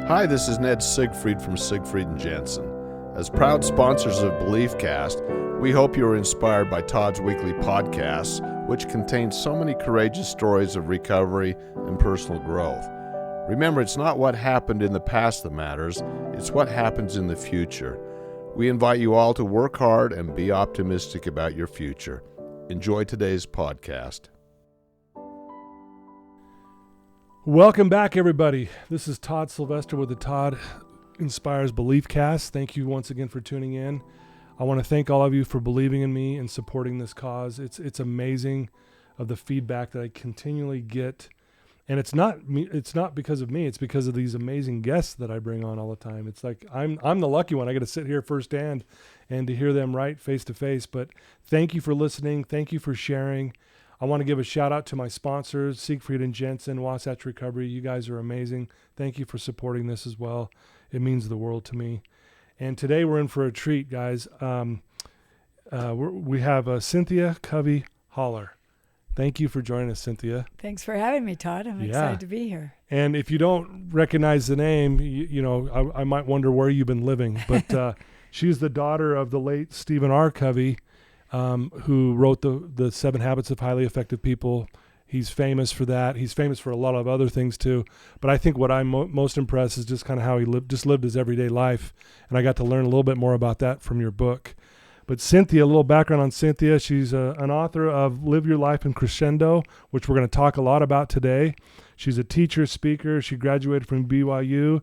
Hi, this is Ned Siegfried from Siegfried & Jensen. As proud sponsors of BeliefCast, we hope you are inspired by Todd's weekly podcasts, which contain so many courageous stories of recovery and personal growth. Remember, it's not what happened in the past that matters, it's what happens in the future. We invite you all to work hard and be optimistic about your future. Enjoy today's podcast. Welcome back, everybody. This is Todd Sylvester with the Todd Inspires BeliefCast. Thank you once again for tuning in. I want to thank all of you for believing in me and supporting this cause. It's amazing of the feedback that I continually get, and it's not me. It's not because of me. It's because of these amazing guests that I bring on all the time. It's like I'm the lucky one. I got to sit here firsthand and to hear them right face to face. But thank you for listening. Thank you for sharing. I want to give a shout out to my sponsors, Siegfried & Jensen, Wasatch Recovery. You guys are amazing. Thank you for supporting this as well. It means the world to me. And today we're in for a treat, guys. We have Cynthia Covey Haller. Thank you for joining us, Cynthia. Thanks for having me, Todd. I'm excited to be here. And if you don't recognize the name, I might wonder where you've been living. But she's the daughter of the late Stephen R. Covey, who wrote the 7 Habits of Highly Effective People. He's famous for that. He's famous for a lot of other things too. But I think what I'm most impressed is just kind of how he lived his everyday life. And I got to learn a little bit more about that from your book. But Cynthia, a little background on Cynthia. She's an author of Live Your Life in Crescendo, which we're going to talk a lot about today. She's a teacher, speaker. She graduated from BYU.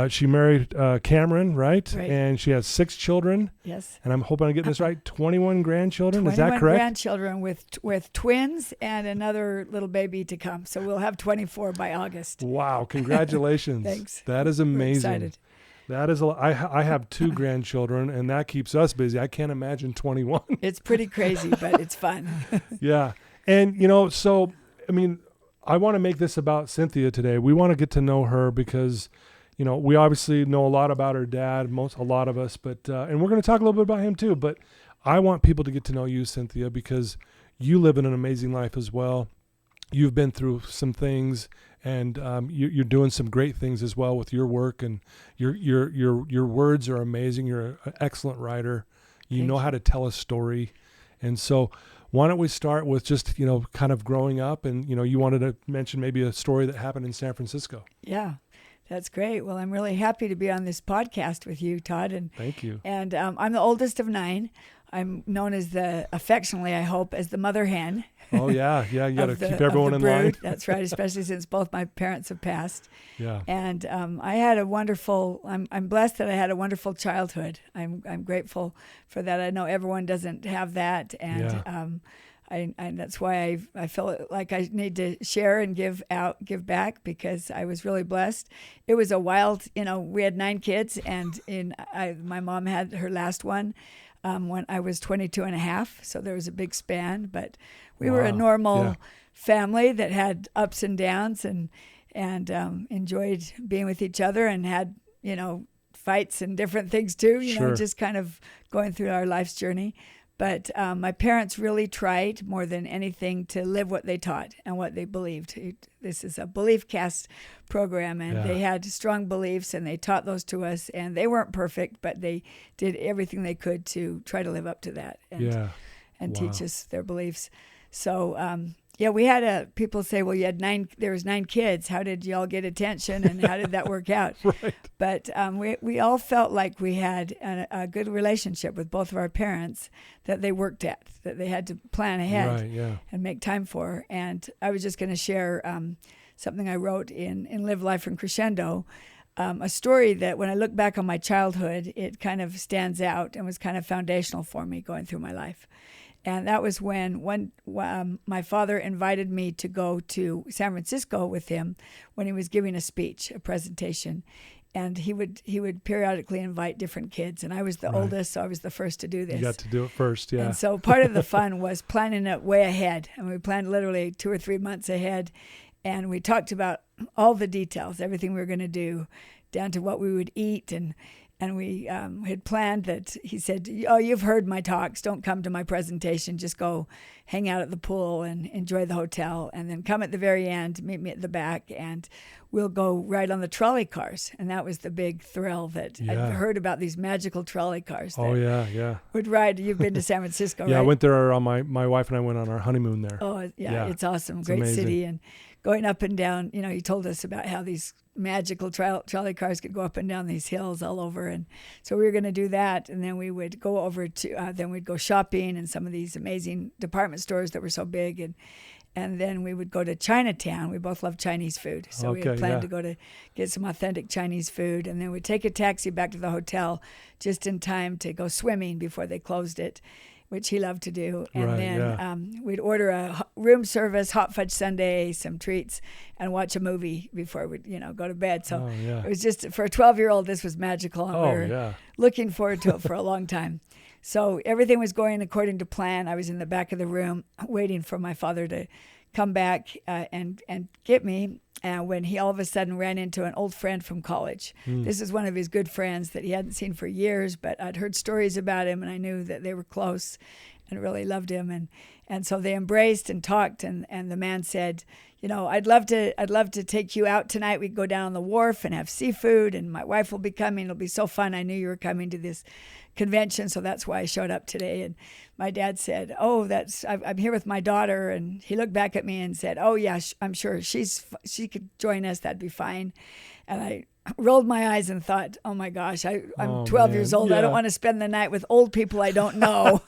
She married Cameron, right? And she has 6 children. Yes. And I'm hoping I'm getting this right. 21 grandchildren. Is that correct? 21 grandchildren with twins and another little baby to come. So we'll have 24 by August. Wow! Congratulations. Thanks. That is amazing. We're excited. That is I have 2 grandchildren, and that keeps us busy. I can't imagine 21. It's pretty crazy, but it's fun. Yeah, and so I want to make this about Cynthia today. We want to get to know her because, we obviously know a lot about her dad, a lot of us, but and we're going to talk a little bit about him too. But I want people to get to know you, Cynthia, because you live in an amazing life as well. You've been through some things, and you're doing some great things as well with your work, and your words are amazing. You're an excellent writer. You know how to tell a story, and so why don't we start with just kind of growing up, and you wanted to mention maybe a story that happened in San Francisco. Yeah. That's great. Well, I'm really happy to be on this podcast with you, Todd. And thank you. And I'm the oldest of 9. I'm known affectionately, I hope, as the mother hen. Oh, yeah. You got to keep everyone in line. That's right, especially since both my parents have passed. Yeah. And I had I'm blessed that I had a wonderful childhood. I'm grateful for that. I know everyone doesn't have that. And and that's why I feel like I need to share and give back, because I was really blessed. It was a wild, we had 9 kids, and my mom had her last one when I was 22 and a half. So there was a big span, but we were a normal family that had ups and downs and enjoyed being with each other, and had, fights and different things too, just kind of going through our life's journey. But my parents really tried more than anything to live what they taught and what they believed. This is a BeliefCast program, and they had strong beliefs, and they taught those to us. And they weren't perfect, but they did everything they could to try to live up to that and teach us their beliefs. So, we had people say, well, there was 9 kids. How did y'all get attention, and how did that work out? Right. But we all felt like we had a good relationship with both of our parents that they worked at, that they had to plan ahead and make time for. And I was just going to share something I wrote in Live Life in Crescendo, a story that when I look back on my childhood, it kind of stands out and was kind of foundational for me going through my life. And that was when my father invited me to go to San Francisco with him when he was giving a speech, a presentation. And he would periodically invite different kids. And I was the oldest, so I was the first to do this. You got to do it first, yeah. And so part of the fun was planning it way ahead. And we planned literally 2 or 3 months ahead. And we talked about all the details, everything we were going to do, down to what we would eat. And And we had planned that. He said, "Oh, you've heard my talks. Don't come to my presentation. Just go hang out at the pool and enjoy the hotel. And then come at the very end, meet me at the back, and we'll go ride on the trolley cars." And that was the big thrill that I'd heard about, these magical trolley cars. Oh, yeah. Would ride. You've been to San Francisco, Yeah, right? I went there on my wife and I went on our honeymoon there. Oh, yeah. It's awesome. It's Great amazing. city. And going up and down, he told us about how these magical trolley cars could go up and down these hills all over. And so we were going to do that. And then we would go over to, then we'd go shopping in some of these amazing department stores that were so big. And then we would go to Chinatown. We both love Chinese food. So we had planned to go to get some authentic Chinese food. And then we'd take a taxi back to the hotel just in time to go swimming before they closed it, which he loved to do. And then we'd order a room service, hot fudge sundae, some treats, and watch a movie before we'd, go to bed. So it was just, for a 12-year-old, this was magical. And we were looking forward to it for a long time. So everything was going according to plan. I was in the back of the room waiting for my father to come back and get me. When he all of a sudden ran into an old friend from college. This is one of his good friends that he hadn't seen for years, but I'd heard stories about him, and I knew that they were close and really loved him. And so they embraced and talked, and the man said, I'd love to take you out tonight. We'd go down on the wharf and have seafood, and my wife will be coming. It'll be so fun. I knew you were coming to this convention, so that's why I showed up today. And my dad said, "Oh, I'm here with my daughter." And he looked back at me and said, "Oh yeah, I'm sure she could join us. That'd be fine." And I rolled my eyes and thought, "Oh my gosh, I'm 12 years old. I don't want to spend the night with old people I don't know."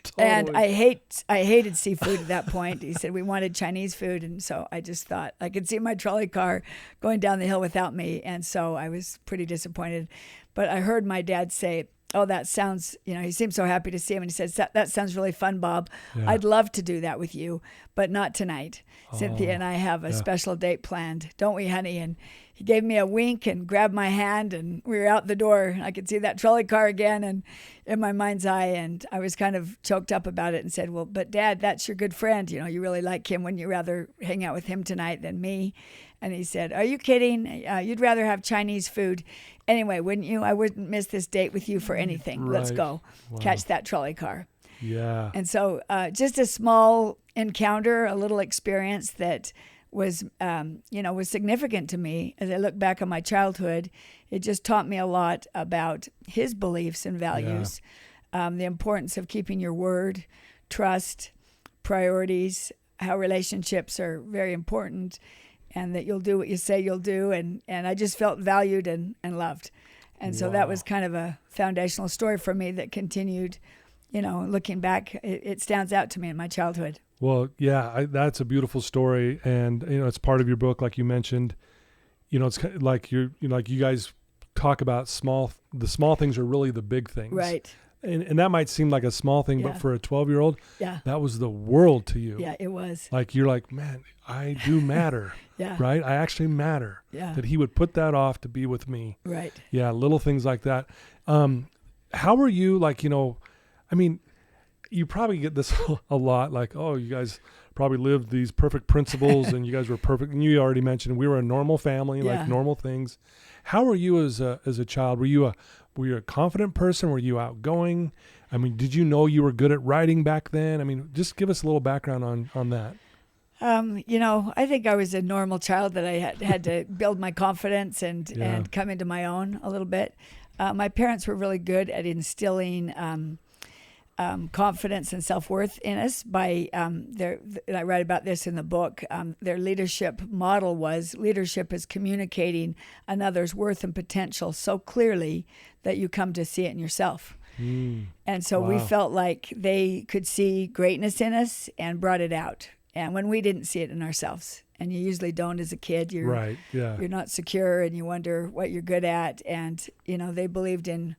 Totally. And I hated seafood at that point. He said we wanted Chinese food, and so I just thought I could see my trolley car going down the hill without me, and so I was pretty disappointed. But I heard my dad say, "Oh, that sounds," he seemed so happy to see him. And he said, "That sounds really fun, Bob. Yeah. I'd love to do that with you, but not tonight. Cynthia and I have a special date planned, don't we, honey?" And he gave me a wink and grabbed my hand, and we were out the door. I could see that trolley car again and in my mind's eye, and I was kind of choked up about it and said, "Well, but Dad, that's your good friend. You really like him. Wouldn't you rather hang out with him tonight than me?" And he said, "Are you kidding? You'd rather have Chinese food. Anyway, wouldn't you? I wouldn't miss this date with you for anything. Right. Let's go. Wow. Catch that trolley car." Yeah. And so just a small encounter, a little experience that was, was significant to me. As I look back on my childhood, it just taught me a lot about his beliefs and values, the importance of keeping your word, trust, priorities, how relationships are very important, and that you'll do what you say you'll do. And I just felt valued and loved. And so that was kind of a foundational story for me that continued, looking back, it stands out to me in my childhood. Well, yeah, that's a beautiful story. And, it's part of your book, like you mentioned. It's kind of like you guys talk about the small things are really the big things. Right. And that might seem like a small thing, but for a 12-year-old, that was the world to you. Yeah, it was. Like, you're like, man, I do matter. Right? I actually matter. Yeah. That he would put that off to be with me. Right. Yeah, little things like that. How were you, you probably get this a lot, like, oh, you guys probably lived these perfect principles and you guys were perfect. And you already mentioned we were a normal family, like normal things. How were you as a child? Were you a confident person? Were you outgoing? Did you know you were good at writing back then? Just give us a little background on that. I think I was a normal child that I had to build my confidence and come into my own a little bit. My parents were really good at instilling confidence and self-worth in us by I write about this in the book. Their leadership model was leadership is communicating another's worth and potential so clearly that you come to see it in yourself. And so we felt like they could see greatness in us and brought it out. And when we didn't see it in ourselves, and you usually don't as a kid, you're not secure and you wonder what you're good at. And, they believed in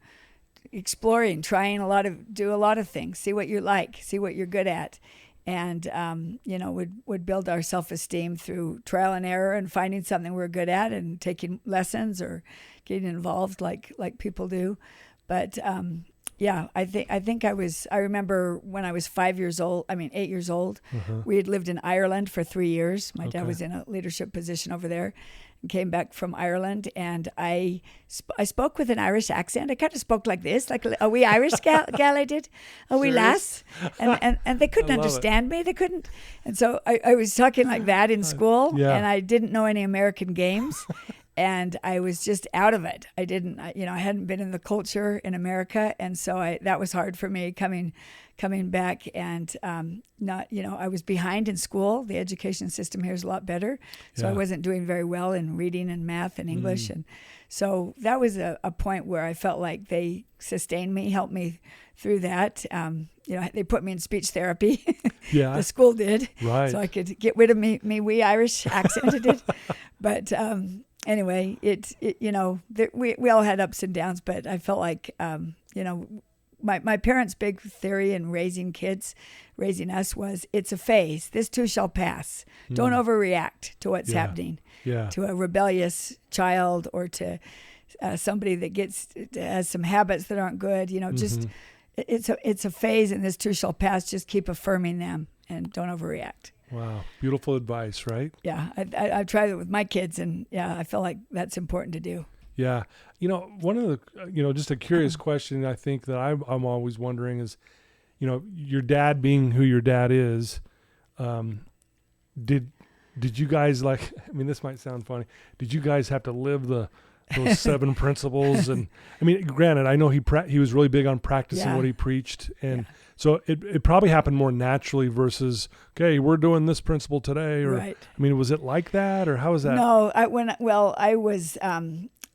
exploring, trying do a lot of things, see what you like, see what you're good at. And, would build our self-esteem through trial and error and finding something we're good at and taking lessons or getting involved like people do. But, I remember when I was 8 years old, we had lived in Ireland for 3 years. My dad was in a leadership position over there. and came back from Ireland, and I spoke with an Irish accent. I kind of spoke like this, like a wee Irish gal I did, a wee lass, and they couldn't understand me. They couldn't, and so I was talking like that in school, and I didn't know any American games. And I was just out of it. I hadn't been in the culture in America, and so that was hard for me coming back, and I was behind in school. The education system here is a lot better, so I wasn't doing very well in reading and math and English, and so that was a point where I felt like they sustained me, helped me through that. They put me in speech therapy. Yeah, the school did, right, so I could get rid of me wee Irish accent. It did, but. Anyway, we all had ups and downs, but I felt like, my parents' big theory in raising us was, it's a phase. This too shall pass. Don't overreact to what's happening to a rebellious child or to somebody that has some habits that aren't good. Just it's a phase, and this too shall pass. Just keep affirming them and don't overreact. Wow. Beautiful advice, right? Yeah. I tried it with my kids, and I feel like that's important to do. Yeah. One of the, just a curious question I think that I'm always wondering is, your dad being who your dad is, did you guys this might sound funny. Did you guys have to live those 7 principles? And granted, I know he was really big on practicing what he preached. And so it probably happened more naturally versus, okay, we're doing this principle today. Or, right. Was it like that, or how was that? No,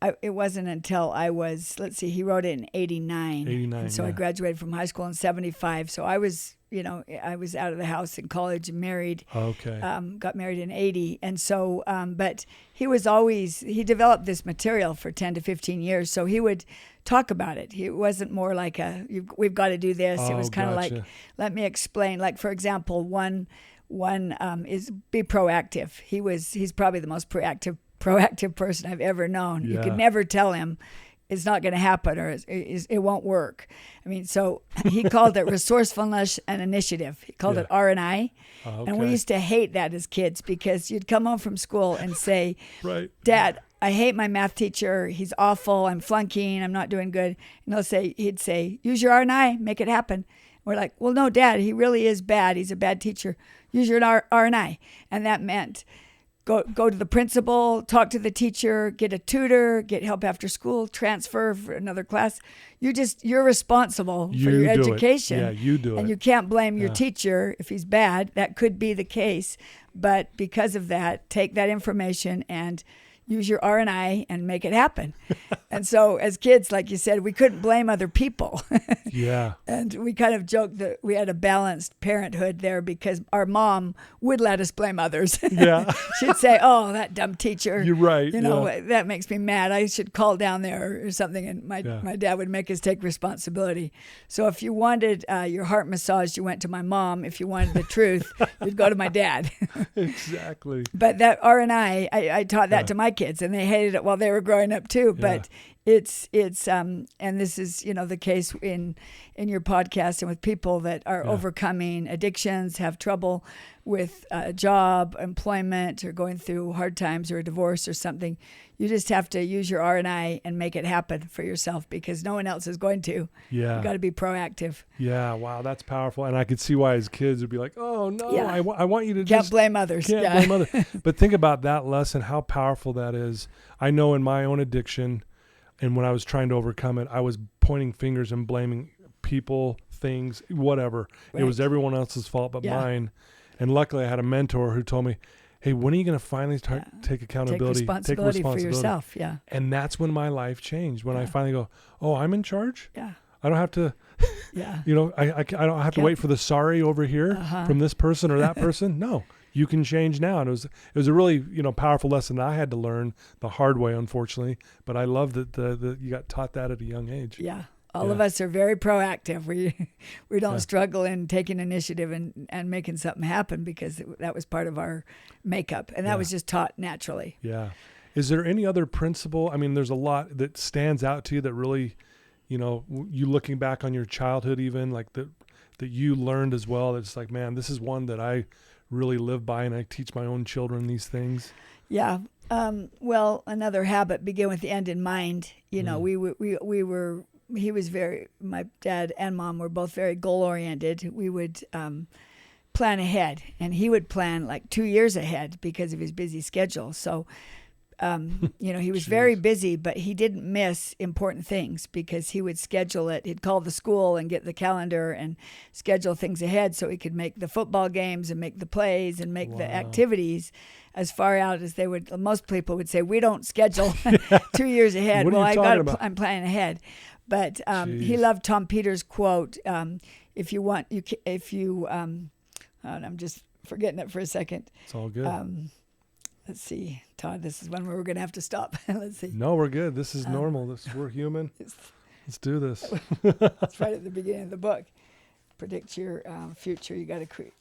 it wasn't until I was, he wrote it in 89. And so I graduated from high school in 75. So I was, I was out of the house in college and married. Okay. Got married in 80. And so, but he developed this material for 10 to 15 years. So he would talk about it. It wasn't more like we've got to do this. It was kind of like, let me explain. Like, for example, one is be proactive. He's probably the most proactive person I've ever known. You could never tell him it's not going to happen or it won't work. So he called it resourcefulness and initiative. He called it R&I. Okay. And we used to hate that as kids because you'd come home from school and say, right. Dad, I hate my math teacher. He's awful. I'm flunking. I'm not doing good. And he'd say, use your R&I, make it happen. We're like, well, no, Dad, he really is bad. He's a bad teacher. Use your R&I. And that meant go to the principal, talk to the teacher, get a tutor, get help after school, transfer for another class. You're responsible for your education. Yeah, you do it. And you can't blame your teacher if he's bad. That could be the case. But because of that, take that information and use your R&I and make it happen. And so as kids, like you said, we couldn't blame other people. Yeah. And we kind of joked that we had a balanced parenthood there because our mom would let us blame others. Yeah. She'd say, oh, that dumb teacher. You're right. That makes me mad. I should call down there or something. And my dad would make us take responsibility. So if you wanted your heart massaged, you went to my mom. If you wanted the truth, you'd go to my dad. Exactly. But that R&I, I taught that to my kids, and they hated it while they were growing up too. But it's and this is the case in your podcast and with people that are overcoming addictions, have trouble with a job, employment, or going through hard times or a divorce or something. You just have to use your R&I and make it happen for yourself because no one else is going to. Yeah. You got to be proactive. Yeah. Wow. That's powerful. And I could see why his kids would be like, oh no, I want you to Can't blame others. Can't blame others. But think about that lesson, how powerful that is. I know in my own addiction and when I was trying to overcome it, I was pointing fingers and blaming people, things, whatever. Right. It was everyone else's fault but mine. And luckily I had a mentor who told me, hey, when are you going to finally take accountability? Take responsibility for yourself. Yeah. And that's when my life changed. When I finally go, oh, I'm in charge. Yeah. I don't have to, I don't have to wait for the sorry over here from this person or that person. No, you can change now. And it was a really, powerful lesson that I had to learn the hard way, unfortunately. But I love that you got taught that at a young age. Yeah. All of us are very proactive. We don't struggle in taking initiative and making something happen because that was part of our makeup. And that was just taught naturally. Yeah. Is there any other principle? There's a lot that stands out to you that really, you looking back on your childhood even, like that you learned as well. It's like, man, this is one that I really live by and I teach my own children these things. Yeah. Well, another habit, begin with the end in mind. You know, my dad and mom were both very goal oriented. We would plan ahead, and he would plan like 2 years ahead because of his busy schedule. So, he was very busy, but he didn't miss important things because he would schedule it. He'd call the school and get the calendar and schedule things ahead so he could make the football games and make the plays and make the activities as far out as they would. Most people would say, we don't schedule 2 years ahead. What are you talking about? I'm planning ahead. But he loved Tom Peters' quote, I'm just forgetting it for a second. It's all good. Let's see, Todd, this is when we're going to have to stop. Let's see. No, we're good. This is normal. We're human. Let's do this. It's right at the beginning of the book. Predict your future. You got to create.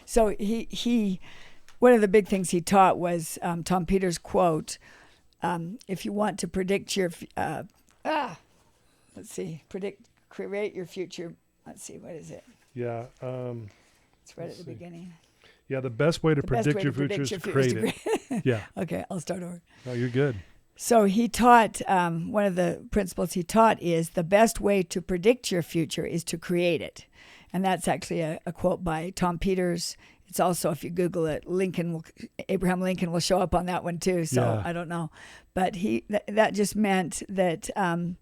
So he one of the big things he taught was Tom Peters' quote, if you want to predict your, create your future. Let's see, what is it? Yeah. It's right at the beginning. Yeah, the best way to predict your future is to create it. Yeah. Okay, I'll start over. No, you're good. So he taught, one of the principles he taught is the best way to predict your future is to create it. And that's actually a quote by Tom Peters. It's also, if you Google it, Abraham Lincoln will show up on that one too. So yeah. I don't know. But that just meant that kind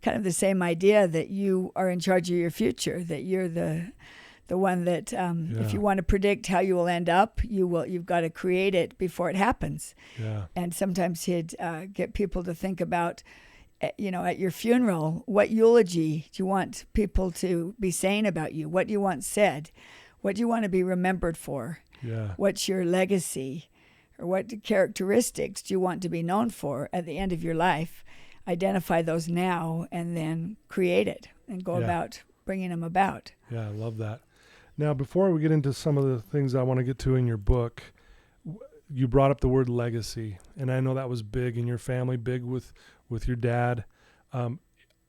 of the same idea that you are in charge of your future, that you're the one that if you want to predict how you will end up, you've got to create it before it happens. Yeah. And sometimes he'd get people to think about, at your funeral, what eulogy do you want people to be saying about you? What do you want said? What do you want to be remembered for? Yeah. What's your legacy? Or what characteristics do you want to be known for at the end of your life? Identify those now and then create it and go about bringing them about. Yeah, I love that. Now, before we get into some of the things I want to get to in your book, you brought up the word legacy, and I know that was big in your family, big with your dad.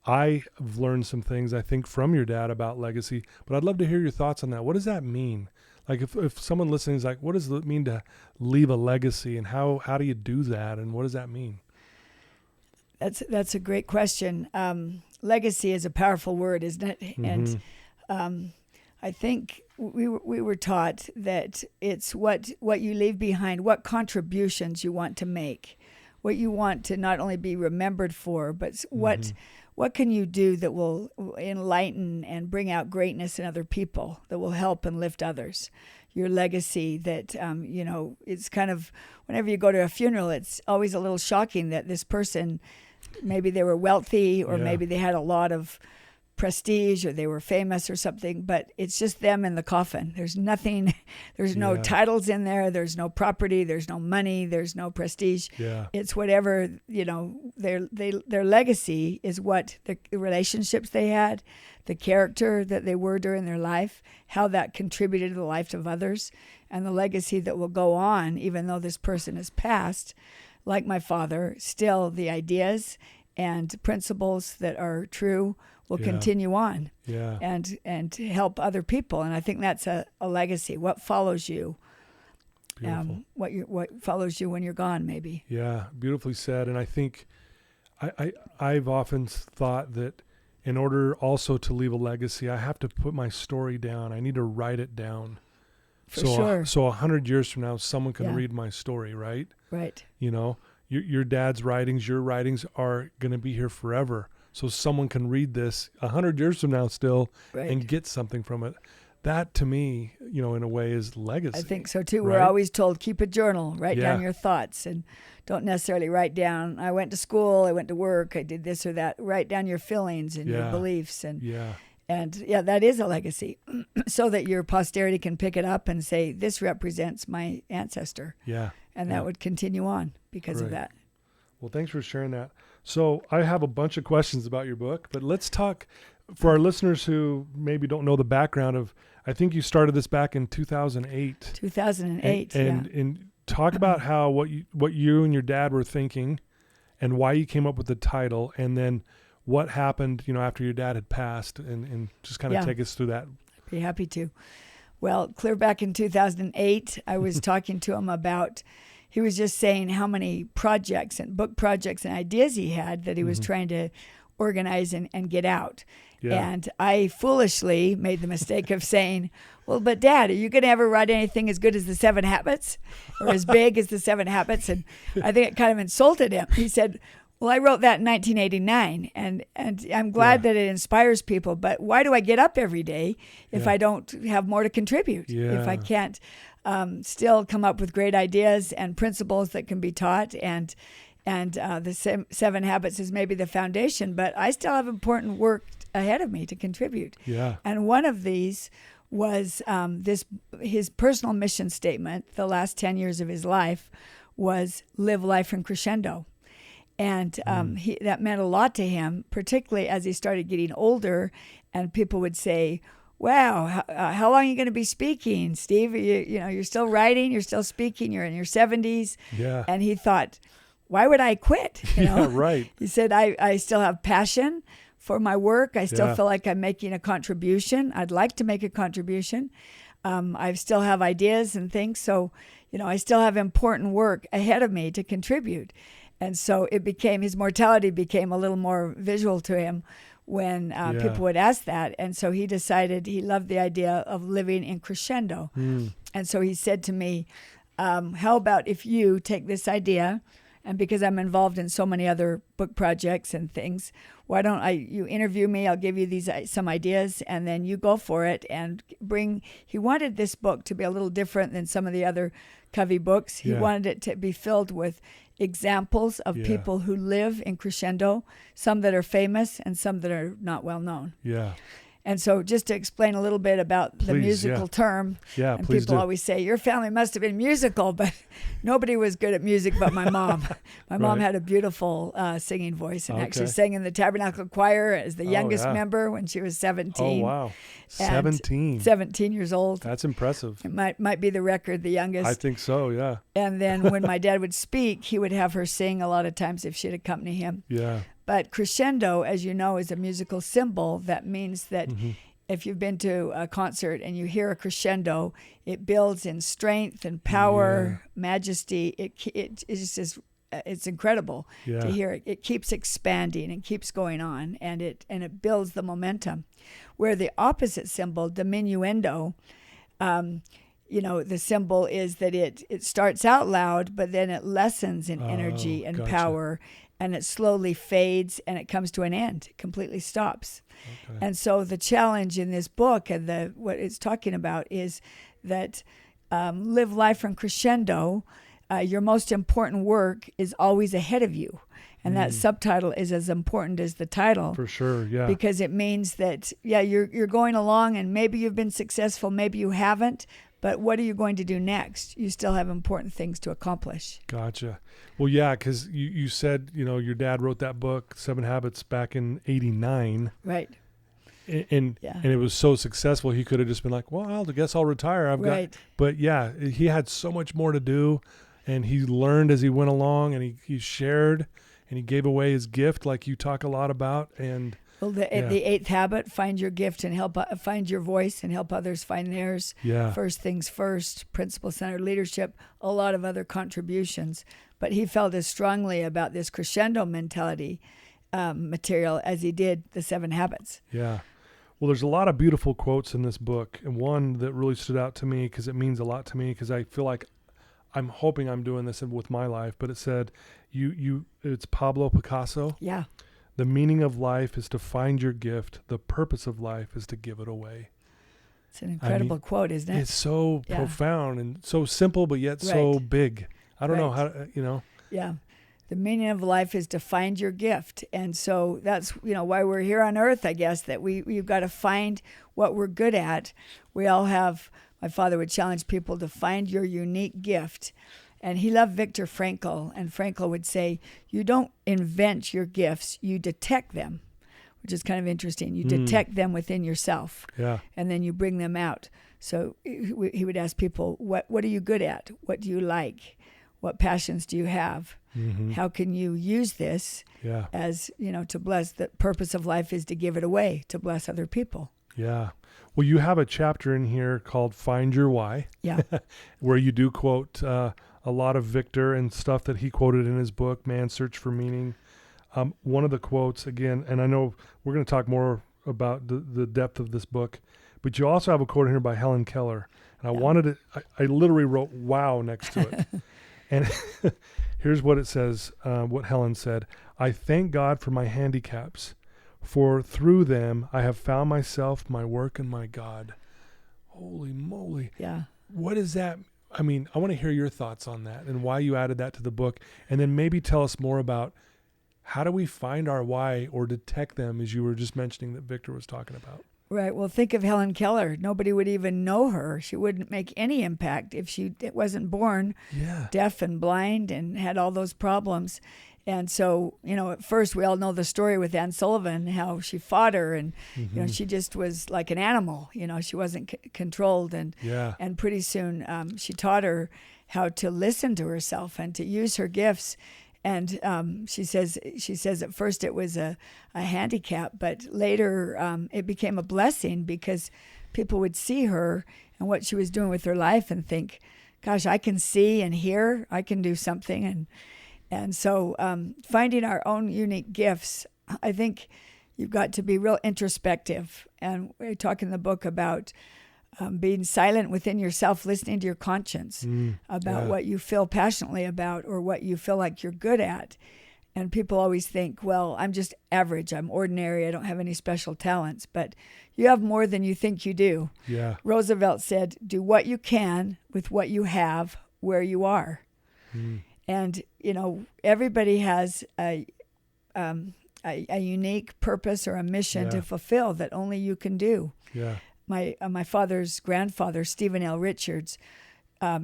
I've learned some things, I think, from your dad about legacy, but I'd love to hear your thoughts on that. What does that mean? Like if someone listening is like, what does it mean to leave a legacy, and how do you do that, and what does that mean? That's a great question. Legacy is a powerful word, isn't it? Mm-hmm. And I think we were taught that it's what you leave behind, what contributions you want to make, what you want to not only be remembered for, but what can you do that will enlighten and bring out greatness in other people, that will help and lift others. Your legacy that, it's kind of, whenever you go to a funeral, it's always a little shocking that this person, maybe they were wealthy or maybe they had a lot of prestige or they were famous or something, but it's just them in the coffin. There's nothing, there's no titles in there, there's no property, there's no money, there's no prestige. Yeah. It's whatever, their legacy is what the relationships they had, the character that they were during their life, how that contributed to the life of others, and the legacy that will go on even though this person is passed. Like my father, still the ideas and principles that are true will continue on and help other people. And I think that's a legacy. What follows you? What follows you when you're gone, maybe. Yeah, beautifully said. And I think I've often thought that in order also to leave a legacy, I have to put my story down. I need to write it down. Sure. So 100 years from now, someone can read my story, right? Right. Your dad's writings, your writings are going to be here forever. So someone can read this 100 years from now still and get something from it. That to me, in a way is legacy. I think so too. Right? We're always told, keep a journal, write down your thoughts, and don't necessarily write down, I went to school, I went to work, I did this or that. Write down your feelings and your beliefs. And that is a legacy so that your posterity can pick it up and say, this represents my ancestor. Yeah. And that would continue on because of that. Well, thanks for sharing that. So I have a bunch of questions about your book, but let's talk for our listeners who maybe don't know the background of, I think you started this back in 2008. 2008, and talk about how what you and your dad were thinking and why you came up with the title, and then what happened, after your dad had passed, and just kind of take us through that. Be happy to. Well, clear back in 2008, I was talking to him about he was just saying how many projects and book projects and ideas he had that he was trying to organize and get out. Yeah. And I foolishly made the mistake of saying, well, but Dad, are you going to ever write anything as good as the 7 Habits or as big as the 7 Habits? And I think it kind of insulted him. He said, well, I wrote that in 1989, and I'm glad that it inspires people, but why do I get up every day if I don't have more to contribute? If I can't still come up with great ideas and principles that can be taught, and the 7 Habits is maybe the foundation, but I still have important work ahead of me to contribute. Yeah. And one of these was his personal mission statement, the last 10 years of his life, was live life in crescendo. And that meant a lot to him, particularly as he started getting older, and people would say, wow, how long are you going to be speaking, Steve? You're still writing, you're still speaking, you're in your 70s. Yeah. And he thought, why would I quit? Yeah, right. He said, I still have passion for my work. I still feel like I'm making a contribution. I'd like to make a contribution. I still have ideas and things. So, I still have important work ahead of me to contribute. And so his mortality became a little more visual to him when people would ask that. And so he decided he loved the idea of living in crescendo. And so he said to me, how about if you take this idea, and because I'm involved in so many other book projects and things, why don't you interview me? I'll give you some ideas, and then you go for it and he wanted this book to be a little different than some of the other Covey books. He wanted it to be filled with examples of people who live in crescendo, some that are famous and some that are not well known. Yeah. And so just to explain a little bit about the musical term, and people always say, your family must have been musical, but nobody was good at music but my mom. My mom had a beautiful singing voice and actually sang in the Tabernacle Choir as the youngest member when she was 17. Oh, wow. 17. 17 years old. That's impressive. It might be the record, the youngest. I think so, yeah. And then when my dad would speak, he would have her sing a lot of times if she'd accompany him. Yeah. But crescendo, as you know, is a musical symbol that means that if you've been to a concert and you hear a crescendo, it builds in strength and power, majesty. It's incredible to hear it. It keeps expanding and keeps going on, and it builds the momentum. Where the opposite symbol, diminuendo, the symbol is that it starts out loud, but then it lessens in energy and power. And it slowly fades, and it comes to an end. It completely stops. Okay. And so the challenge in this book and what it's talking about is that live life in crescendo. Your most important work is always ahead of you. And that subtitle is as important as the title. For sure, yeah. Because it means that, you're going along, and maybe you've been successful, maybe you haven't. But what are you going to do next? You still have important things to accomplish. Gotcha. Well, yeah, because you said, your dad wrote that book, 7 Habits, back in 89. Right. And it was so successful, he could have just been like, well, I guess I'll retire. But yeah, he had so much more to do, and he learned as he went along, and he shared, and he gave away his gift like you talk a lot about. And well, the 8th habit, find your gift and find your voice and help others find theirs. Yeah. First things first, principle-centered leadership, a lot of other contributions. But he felt as strongly about this crescendo mentality material as he did the 7 habits. Yeah. Well, there's a lot of beautiful quotes in this book, and one that really stood out to me because it means a lot to me, because I feel like I'm hoping I'm doing this with my life, but it said, it's Pablo Picasso. Yeah. The meaning of life is to find your gift. The purpose of life is to give it away. It's an incredible quote, isn't it? It's so profound and so simple, but yet so big. I don't know how, Yeah. The meaning of life is to find your gift. And so that's, why we're here on earth, I guess, that we've got to find what we're good at. We all have, my father would challenge people to find your unique gift. And he loved Viktor Frankl, and Frankl would say, you don't invent your gifts, you detect them, which is kind of interesting. You detect them within yourself, and then you bring them out. So he would ask people, what are you good at? What do you like? What passions do you have? Mm-hmm. How can you use this as, to bless? The purpose of life is to give it away, to bless other people. Yeah. Well, you have a chapter in here called Find Your Why. Yeah. Where you do quote a lot of Victor and stuff that he quoted in his book, Man's Search for Meaning. One of the quotes, again, and I know we're going to talk more about the depth of this book, but you also have a quote in here by Helen Keller. And I wanted it, I literally wrote wow next to it. And here's what it says, what Helen said. I thank God for my handicaps, for through them I have found myself, my work, and my God. Holy moly. Yeah. What is that? I mean, I want to hear your thoughts on that and why you added that to the book. And then maybe tell us more about how do we find our why or detect them, as you were just mentioning that Victor was talking about. Right. Well, think of Helen Keller. Nobody would even know her. She wouldn't make any impact if she wasn't born deaf and blind and had all those problems. And so, at first we all know the story with Anne Sullivan, how she fought her and, she just was like an animal, she wasn't controlled. And pretty soon she taught her how to listen to herself and to use her gifts. And she says at first it was a handicap, but later it became a blessing because people would see her and what she was doing with her life and think, gosh, I can see and hear, I can do something. And so finding our own unique gifts, I think you've got to be real introspective. And we talk in the book about being silent within yourself, listening to your conscience about what you feel passionately about or what you feel like you're good at. And people always think, well, I'm just average. I'm ordinary. I don't have any special talents. But you have more than you think you do. Yeah. Roosevelt said, do what you can with what you have where you are. And, everybody has a unique purpose or a mission to fulfill that only you can do. Yeah. My father's grandfather, Stephen L. Richards,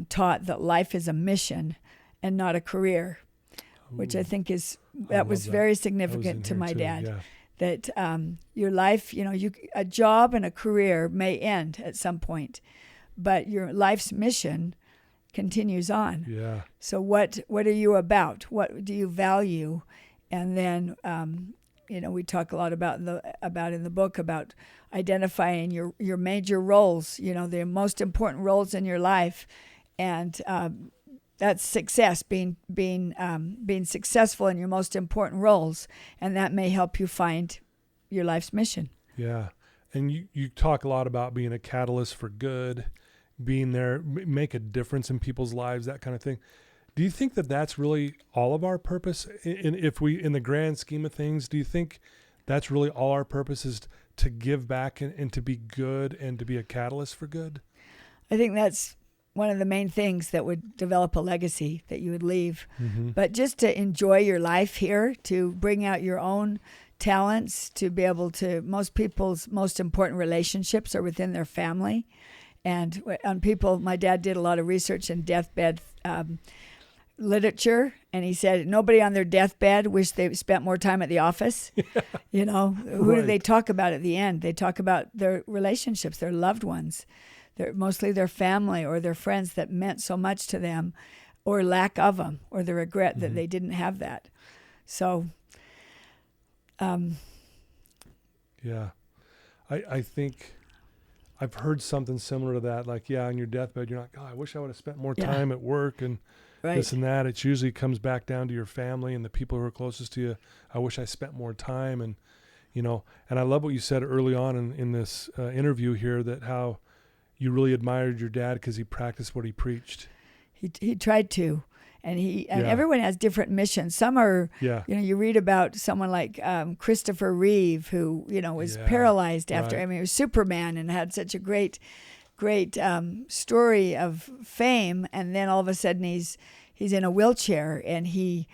taught that life is a mission and not a career, which I think was very significant to my dad. Yeah. That your life, a job and a career may end at some point, but your life's mission continues on. Yeah. So what are you about? What do you value? And then we talk a lot about in the book about identifying your major roles, the most important roles in your life, and that's success, being successful in your most important roles, and that may help you find your life's mission. Yeah, and you talk a lot about being a catalyst for good, being there, make a difference in people's lives, that kind of thing. Do you think that that's really all of our purpose? In the grand scheme of things, do you think that's really all our purpose is, to give back and to be good and to be a catalyst for good? I think that's one of the main things that would develop a legacy that you would leave. But just to enjoy your life here, to bring out your own talents, to be able to, most people's most important relationships are within their family. And on people, my dad did a lot of research in deathbed literature, and he said nobody on their deathbed wished they spent more time at the office. Who do they talk about at the end? They talk about their relationships, their loved ones, mostly their family or their friends that meant so much to them, or lack of them, or the regret that they didn't have that. So I think I've heard something similar to that. Like, on your deathbed, you're like, I wish I would have spent more time at work and this and that. It usually comes back down to your family and the people who are closest to you. I wish I spent more time. And, and I love what you said early on in this interview here, that how you really admired your dad because he practiced what he preached. He tried to. And everyone has different missions. Some are, you read about someone like Christopher Reeve, who, was paralyzed after, he was Superman and had such a great story of fame. And then all of a sudden he's in a wheelchair and he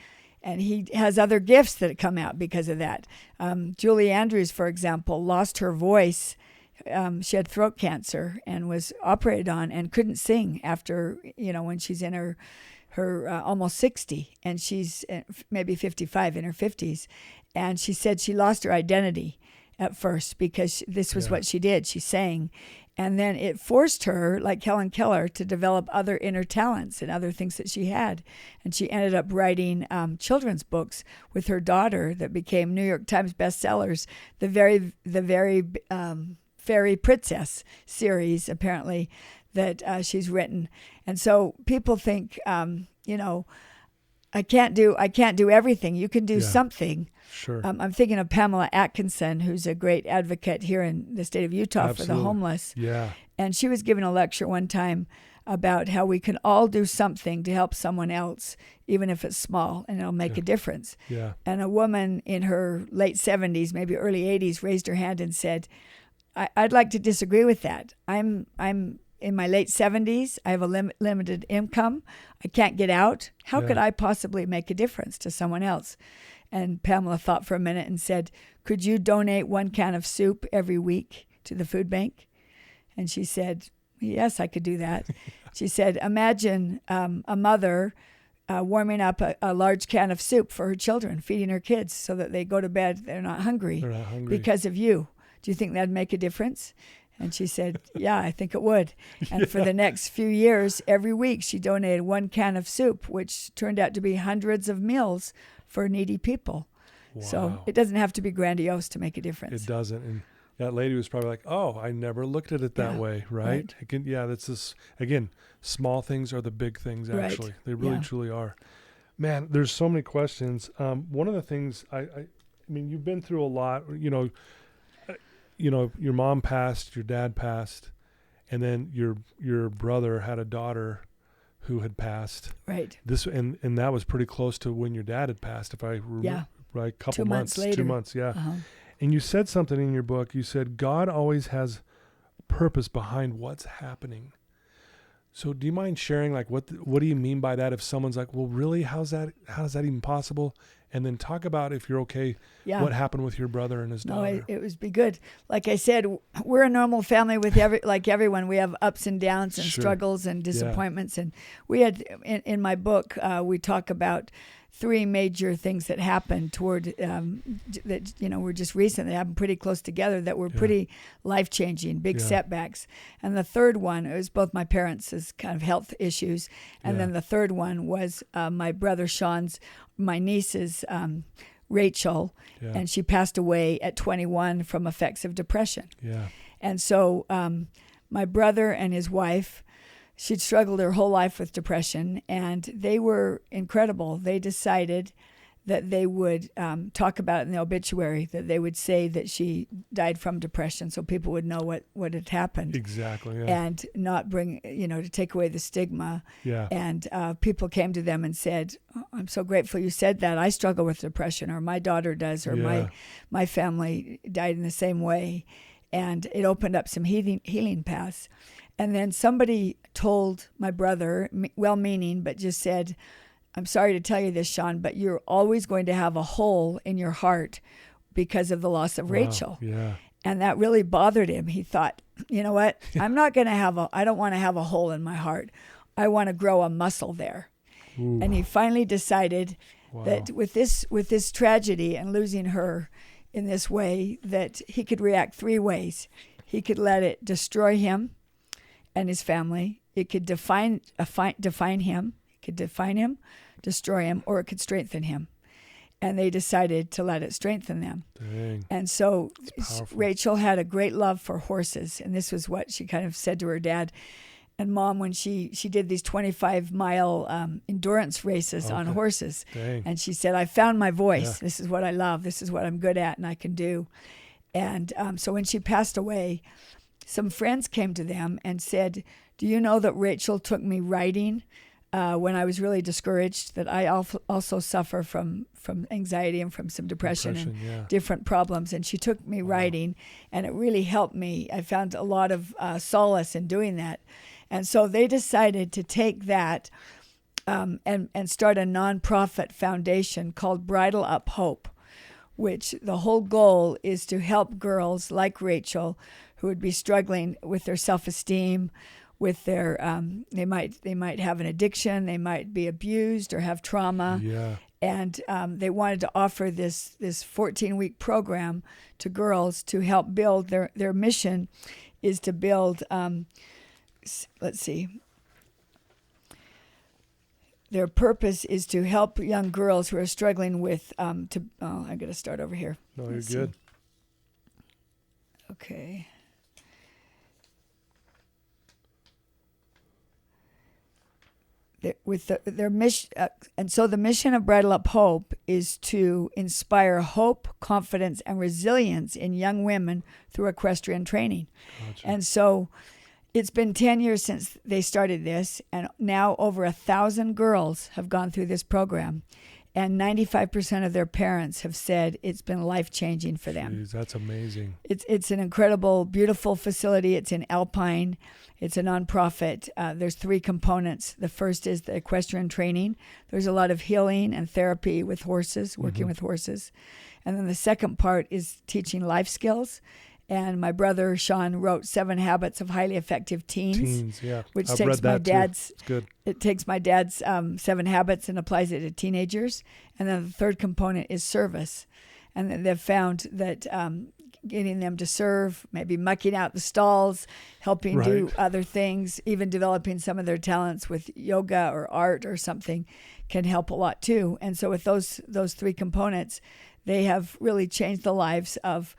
has other gifts that come out because of that. Julie Andrews, for example, lost her voice. She had throat cancer and was operated on and couldn't sing after, when she's in her almost 60, and she's maybe 55, in her 50s. And she said she lost her identity at first because this was what she did. She sang. And then it forced her, like Helen Keller, to develop other inner talents and other things that she had. And she ended up writing children's books with her daughter that became New York Times bestsellers. The very Fairy Princess series, apparently, that she's written. And so people think, I can't do everything. You can do Yeah. something. Sure. I'm thinking of Pamela Atkinson, who's a great advocate here in the state of Utah for the homeless. Yeah. And she was giving a lecture one time about how we can all do something to help someone else, even if it's small, and it'll make a difference. Yeah. And a woman in her late 70s, maybe early 80s, raised her hand and said, I'd like to disagree with that. I'm in my late 70s. I have a limited income. I can't get out. How could I possibly make a difference to someone else? And Pamela thought for a minute and said, could you donate 1 can of soup every week to the food bank? And she said, yes, I could do that. She said, imagine a mother warming up a large can of soup for her children, feeding her kids so that they go to bed, they're not hungry because of you. Do you think that'd make a difference? And she said, yeah, I think it would. And for the next few years, every week she donated 1 can of soup, which turned out to be hundreds of meals for needy people. Wow. So it doesn't have to be grandiose to make a difference. It doesn't. And that lady was probably like, oh, I never looked at it that way, right? Again, that's this, again, small things are the big things, actually. Right. They really, truly are. Man, there's so many questions. One of the things, I mean, you've been through a lot, your mom passed, your dad passed, and then your brother had a daughter who had passed. Right. This and that was pretty close to when your dad had passed, if I remember right. Couple 2 months later. 2 months, yeah. Uh-huh. And you said something in your book. You said God always has purpose behind what's happening. So do you mind sharing, like, what do you mean by that? If someone's like, well, really, how is that even possible? And then talk about, if you're okay, what happened with your brother and his daughter. No, it was be good. Like I said, we're a normal family with like everyone. We have ups and downs and struggles and disappointments. And we had, in my book, we talk about 3 major things that happened toward that were just recent. They happened pretty close together that were pretty life-changing, big setbacks. And the third one, it was both my parents' kind of health issues, and then the third one was my brother Sean's, my niece's Rachel, and she passed away at 21 from effects of depression. Yeah. And so my brother and his wife, she'd struggled her whole life with depression, and they were incredible. They decided that they would talk about it in the obituary, that they would say that she died from depression so people would know what had happened. Exactly, yeah. And not bring, to take away the stigma. Yeah. And people came to them and said, oh, I'm so grateful you said that. I struggle with depression, or my daughter does, or my family died in the same way. And it opened up some healing paths. And then somebody told my brother, well-meaning, but just said, I'm sorry to tell you this, Sean, but you're always going to have a hole in your heart because of the loss of Rachel. Yeah. And that really bothered him. He thought, you know what? I don't want to have a hole in my heart. I want to grow a muscle there. Ooh. And he finally decided that with this tragedy and losing her in this way, that he could react 3 ways. He could let it destroy him and his family. It could define him. It could define him, destroy him, or it could strengthen him. And they decided to let it strengthen them. Dang. And so Rachel had a great love for horses, and this was what she kind of said to her dad and mom when she did these 25-mile endurance races on horses. Dang. And she said, I found my voice. Yeah. This is what I love. This is what I'm good at and I can do. And so when she passed away, some friends came to them and said, do you know that Rachel took me riding when I was really discouraged, that I also suffer from anxiety and from some depression and different problems. And she took me riding, and it really helped me. I found a lot of solace in doing that. And so they decided to take that and start a nonprofit foundation called Bridle Up Hope, which the whole goal is to help girls like Rachel who would be struggling with their self-esteem, with their they might have an addiction, they might be abused or have trauma. Yeah. And they wanted to offer this 14-week program to girls to help build their mission is to build their purpose is to help young girls who are struggling with I got to start over here. No, you're good. Okay. their mission, and so the mission of Bridle Up Hope is to inspire hope, confidence, and resilience in young women through equestrian training. Gotcha. And so it's been 10 years since they started this, and now over 1,000 girls have gone through this program. And 95% of their parents have said it's been life-changing for them. Jeez, that's amazing. It's an incredible, beautiful facility. It's in Alpine. It's a nonprofit. There's 3 components. The first is the equestrian training. There's a lot of healing and therapy with horses, working with horses. And then the second part is teaching life skills. And my brother, Sean, wrote 7 Habits of Highly Effective Teens. Yeah. Which I've takes read that my dad's. Too. It's good. It takes my dad's 7 habits and applies it to teenagers. And then the third component is service. And then they've found that getting them to serve, maybe mucking out the stalls, helping do other things, even developing some of their talents with yoga or art or something can help a lot too. And so with those 3 components, they have really changed the lives of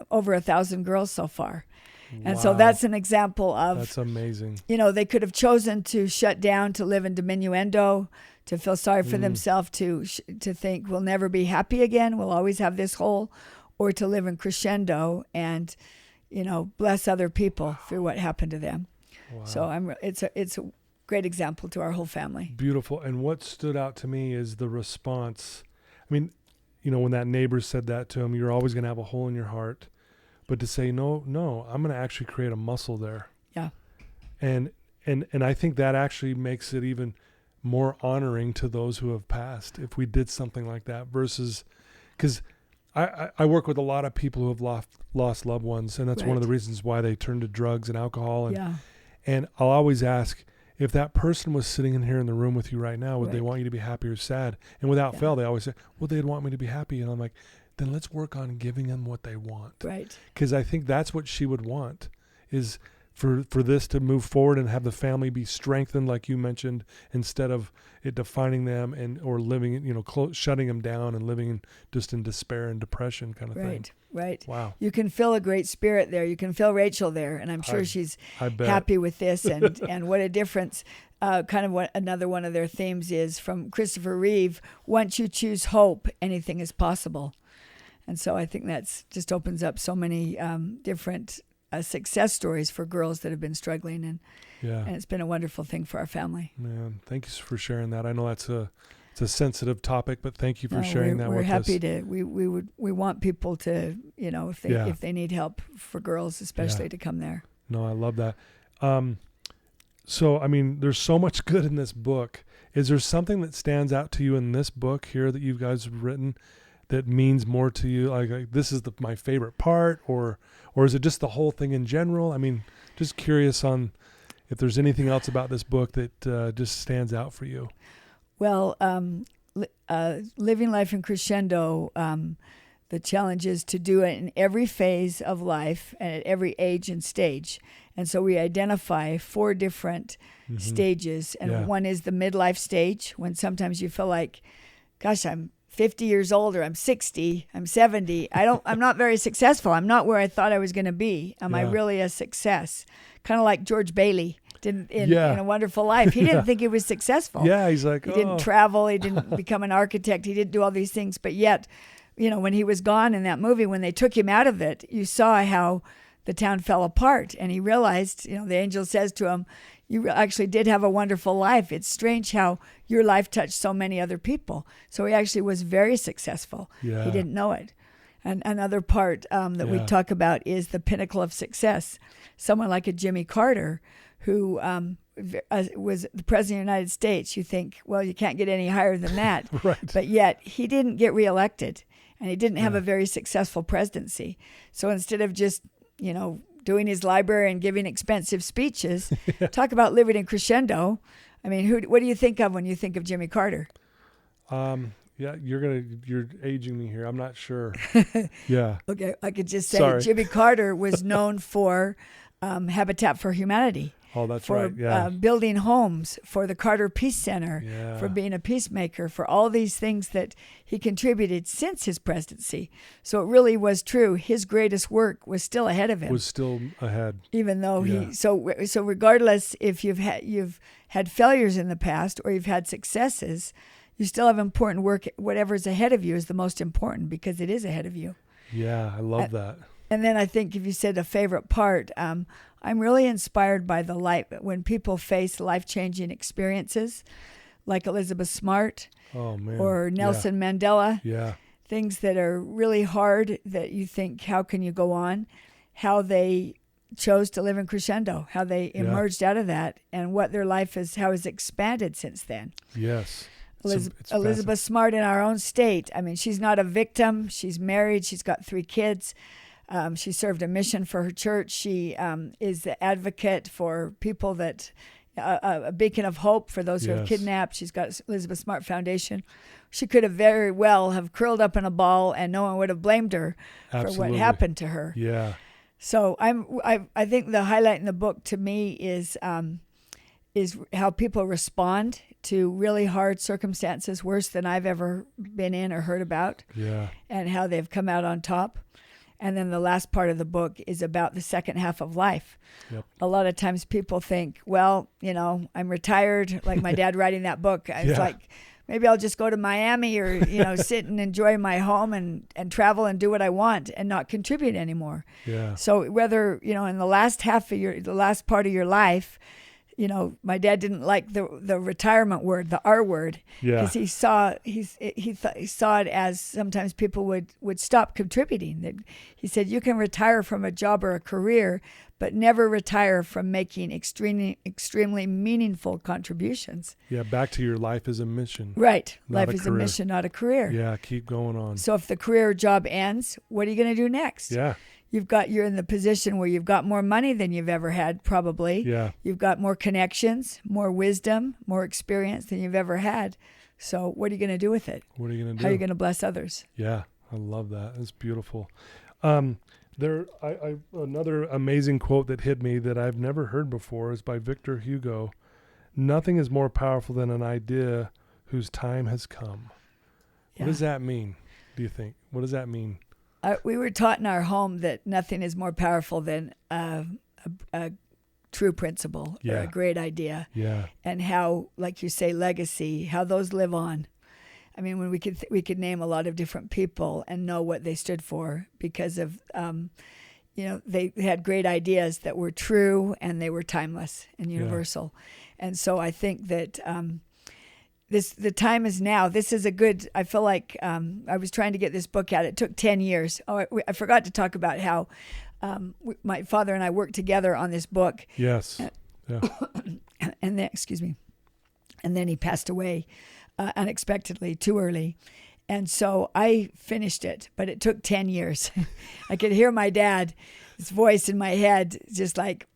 over 1,000 girls so far. And so that's an example of... That's amazing. They could have chosen to shut down, to live in diminuendo, to feel sorry for themselves, to think we'll never be happy again, we'll always have this hole, or to live in crescendo and, bless other people through what happened to them. Wow. So it's a great example to our whole family. Beautiful. And what stood out to me is the response. I mean, when that neighbor said that to him, you're always going to have a hole in your heart. But to say, no, I'm going to actually create a muscle there. Yeah. And I think that actually makes it even more honoring to those who have passed if we did something like that versus, because I work with a lot of people who have lost loved ones, and that's one of the reasons why they turn to drugs and alcohol. And I'll always ask, if that person was sitting in here in the room with you right now, would they want you to be happy or sad? And without fail, they always say, well, they'd want me to be happy. And I'm like, then let's work on giving them what they want. Right. Because I think that's what she would want, is for this to move forward and have the family be strengthened, like you mentioned, instead of it defining them or living, shutting them down and living just in despair and depression kind of thing. Right. Wow. You can feel a great spirit there. You can feel Rachel there, and I'm sure she's happy with this. And what a difference. Kind of what another one of their themes is from Christopher Reeve. Once you choose hope, anything is possible. And so I think that's just opens up so many different success stories for girls that have been struggling, and it's been a wonderful thing for our family. Man, thank you for sharing that. I know it's a sensitive topic, but thank you for sharing that with us. We're happy to. We want people to, if they need help for girls, especially to come there. No, I love that. So, I mean, there's so much good in this book. Is there something that stands out to you in this book here that you guys have written that means more to you? Like this is my favorite part, or is it just the whole thing in general? I mean, just curious on if there's anything else about this book that just stands out for you. Well, living life in Crescendo, the challenge is to do it in every phase of life and at every age and stage. And so we identify 4 different stages. And one is the midlife stage, when sometimes you feel like, gosh, I'm 50 years old, or I'm 60, I'm 70. I'm not very successful. I'm not where I thought I was going to be. Am I really a success? Kind of like George Bailey in A Wonderful Life. He didn't think he was successful. Yeah, he's like, he didn't travel. He didn't become an architect. He didn't do all these things. But yet, when he was gone in that movie, when they took him out of it, you saw how the town fell apart. And he realized, the angel says to him, you actually did have a wonderful life. It's strange how your life touched so many other people. So he actually was very successful. Yeah. He didn't know it. And another part that we talk about is the pinnacle of success. Someone like a Jimmy Carter, who was the president of the United States. You think, well, you can't get any higher than that. Right. But yet he didn't get reelected, and he didn't have a very successful presidency. So instead of just, doing his library and giving expensive speeches, talk about living in Crescendo. I mean, what do you think of when you think of Jimmy Carter? Yeah, you're aging me here. I'm not sure. Yeah. Okay, I could just say Jimmy Carter was known for Habitat for Humanity. Oh, that's for right. Yeah. Building homes, for the Carter Peace Center, Yeah. for being a peacemaker, for all these things that he contributed since his presidency. So it really was true. His greatest work was still ahead of him. Was still ahead. Even though Yeah. so regardless if you've had failures in the past or you've had successes, you still have important work. Whatever's ahead of you is the most important because it is ahead of you. Yeah, I love that. And then I think if you said a favorite part, I'm really inspired by the life when people face life-changing experiences like Elizabeth Smart Oh, man. or Nelson Mandela, Yeah. things that are really hard that you think, how can you go on? How they chose to live in Crescendo, how they emerged out of that, and what their life is, how it's expanded since then. Yes. It's Elizabeth Smart in our own state. I mean, she's not a victim. She's married. She's got 3 kids. She served a mission for her church. She is the advocate for people that, a beacon of hope for those who are kidnapped. She's got Elizabeth Smart Foundation. She could have very well have curled up in a ball and no one would have blamed her for what happened to her. Yeah. So I think the highlight in the book to me is how people respond to really hard circumstances, worse than I've ever been in or heard about. Yeah. And how they've come out on top. And then the last part of the book is about the second half of life. Yep. A lot of times people think, well, I'm retired. Like my dad writing that book. It's like, maybe I'll just go to Miami or, sit and enjoy my home and travel and do what I want and not contribute anymore. Yeah. So whether, in the last the last part of your life, my dad didn't like the retirement word, the R word, because he saw it as sometimes people would stop contributing. He said you can retire from a job or a career, but never retire from making extremely meaningful contributions. Yeah, back to your life as a mission. Right, Not life a is career. a mission, not a career. Yeah, keep going on. So if the career or job ends, what are you going to do next? Yeah. You're in the position where you've got more money than you've ever had, probably. Yeah. You've got more connections, more wisdom, more experience than you've ever had. So what are you going to do with it? What are you going to do? How are you going to bless others? Yeah, I love that. It's beautiful. Another amazing quote that hit me that I've never heard before is by Victor Hugo. Nothing is more powerful than an idea whose time has come. Yeah. What does that mean, do you think? What does that mean? We were taught in our home that nothing is more powerful than a true principle or a great idea. Yeah. And how, like you say, legacy, how those live on. I mean, when we could name a lot of different people and know what they stood for because of, they had great ideas that were true and they were timeless and universal. Yeah. And so I think that the time is now. This is I feel like I was trying to get this book out. It took 10 years. Oh, I forgot to talk about how my father and I worked together on this book. Yes. Yeah. And then he passed away unexpectedly, too early. And so I finished it, but it took 10 years. I could hear my dad's voice in my head, just like,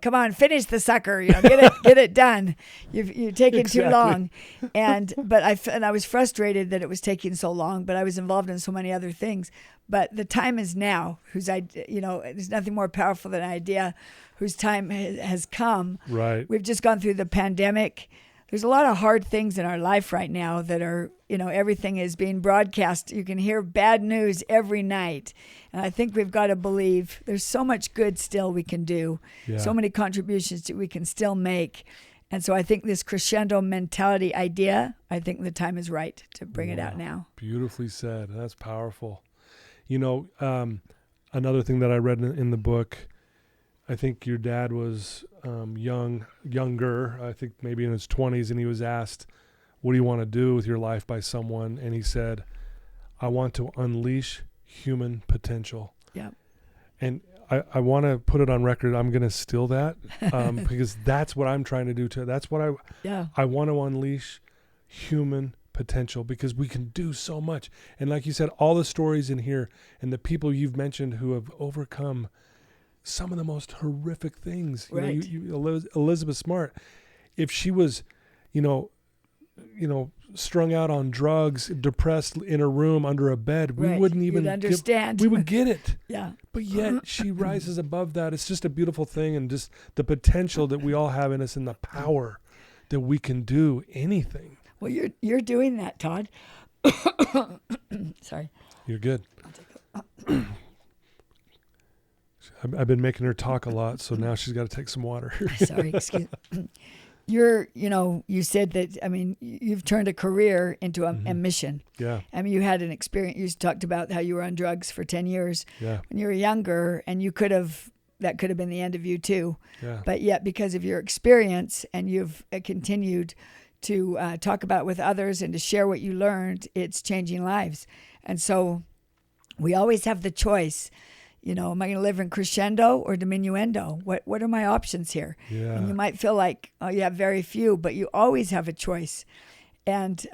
come on, finish the sucker, get it done. You're taking too long. But I was frustrated that it was taking so long, but I was involved in so many other things. But the time is now, there's nothing more powerful than an idea whose time has come. Right. We've just gone through the pandemic. There's a lot of hard things in our life right now that are, everything is being broadcast. You can hear bad news every night. And I think we've got to believe there's so much good still we can do, so many contributions that we can still make. And so I think this crescendo mentality idea, I think the time is right to bring it out now. Beautifully said. That's powerful. Another thing that I read in the book, I think your dad was younger, I think maybe in his 20s, and he was asked, what do you want to do with your life by someone? And he said, I want to unleash human potential. Yeah. And I want to put it on record. I'm going to steal that because that's what I'm trying to do too. That's what I want to unleash human potential because we can do so much. And like you said, all the stories in here and the people you've mentioned who have overcome some of the most horrific things. Right. Elizabeth Smart, if she was, strung out on drugs, depressed in a room under a bed, we wouldn't even You'd understand. we would get it. Yeah. But yet she rises above that. It's just a beautiful thing, and just the potential that we all have in us, and the power that we can do anything. Well, you're doing that, Todd. Sorry. You're good. I've been making her talk a lot, so now she's got to take some water. Sorry, excuse me. You said that, you've turned a career into a mission. Yeah. You had an experience. You talked about how you were on drugs for 10 years when you were younger, and that could have been the end of you too. Yeah. But yet, because of your experience, and you've continued to talk about it with others and to share what you learned, it's changing lives. And so we always have the choice. Am I going to live in crescendo or diminuendo? What are my options here? Yeah. And you might feel like, you have very few, but you always have a choice. And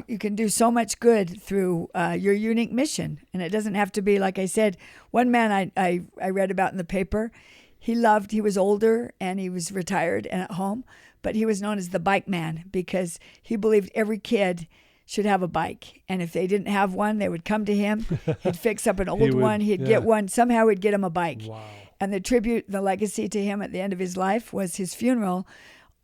you can do so much good through your unique mission. And it doesn't have to be, like I said, one man I read about in the paper, he was older and he was retired and at home, but he was known as the bike man because he believed every kid should have a bike. And if they didn't have one, they would come to him. He'd fix up an old one. He'd get one. Somehow he'd get him a bike. Wow. And the legacy to him at the end of his life was his funeral.